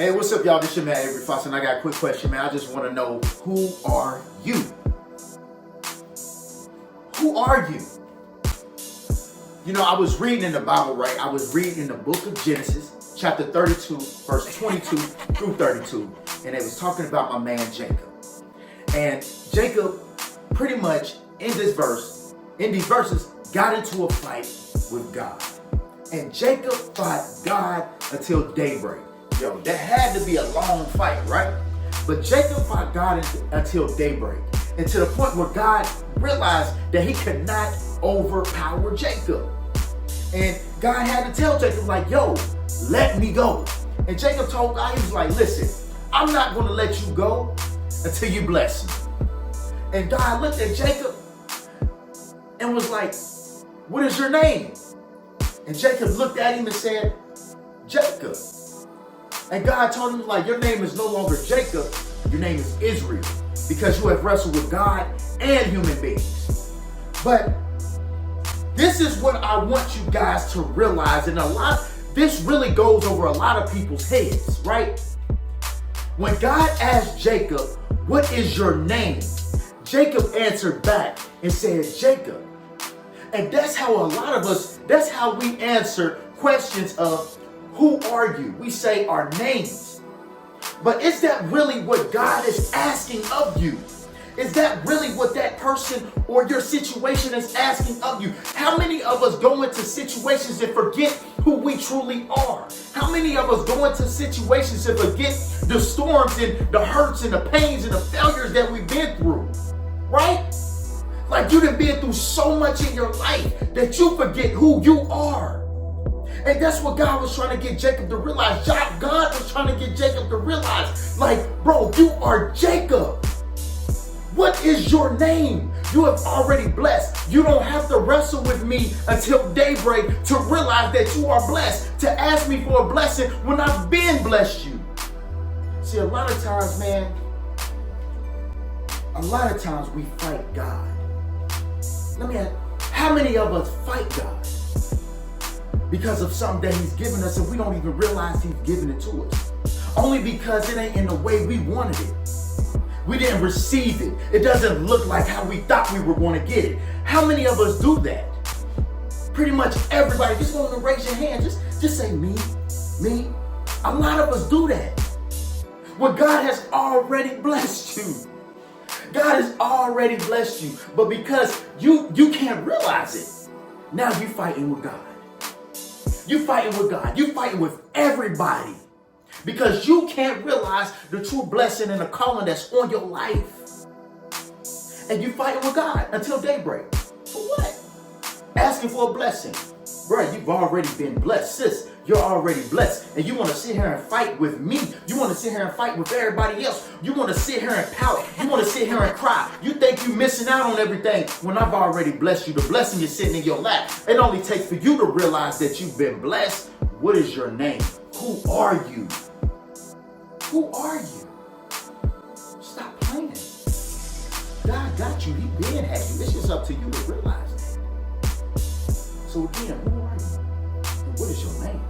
Hey, what's up, y'all? This your man, Avery Fox, and I got a quick question, man. I just want to know, who are you? Who are you? You know, I was reading in the Bible, right? I was reading in the book of Genesis, chapter 32, verse 22 through 32, and it was talking about my man Jacob. And Jacob, pretty much in these verses, got into a fight with God. And Jacob fought God until daybreak. Yo, that had to be a long fight, right? But Jacob fought God until daybreak. And to the point where God realized that he could not overpower Jacob. And God had to tell Jacob, like, yo, let me go. And Jacob told God, he was like, listen, I'm not going to let you go until you bless me. And God looked at Jacob and was like, what is your name? And Jacob looked at him and said, Jacob. And God told him, like, your name is no longer Jacob, your name is Israel, because you have wrestled with God and human beings. But this is what I want you guys to realize, and this really goes over a lot of people's heads, right? When God asked Jacob, what is your name? Jacob answered back and said, Jacob. And that's how a lot of us, that's how we answer questions of, who are you? We say our names. But is that really what God is asking of you? Is that really what that person or your situation is asking of you? How many of us go into situations and forget who we truly are? How many of us go into situations and forget the storms and the hurts and the pains and the failures that we've been through? Right? Like, you done been through so much in your life that you forget who you are. And that's what God was trying to get Jacob to realize. God was trying to get Jacob to realize, like, bro, you are Jacob. What is your name? You have already blessed. You don't have to wrestle with me until daybreak to realize that you are blessed, to ask me for a blessing when I've been blessed you. See, a lot of times, man, we fight God. Let me ask, how many of us fight God because of something that he's given us and we don't even realize he's given it to us? Only because it ain't in the way we wanted it. We didn't receive it. It doesn't look like how we thought we were going to get it. How many of us do that? Pretty much everybody. Just want to raise your hand. Just say me. A lot of us do that. Well, God has already blessed you. God has already blessed you. But because you can't realize it, now you're fighting with God. You're fighting with God. You're fighting with everybody. Because you can't realize the true blessing and the calling that's on your life. And you're fighting with God until daybreak. For what? Asking for a blessing. Bro, you've already been blessed. Sis, you're already blessed. And you want to sit here and fight with me. You want to sit here and fight with everybody else. You want to sit here and pout. You want to sit here and cry. You think you're missing out on everything when I've already blessed you. The blessing is sitting in your lap. It only takes for you to realize that you've been blessed. What is your name? Who are you? Who are you? Stop playing. God got you. He did have you. It's just up to you to realize that. So again, who are you? And what is your name?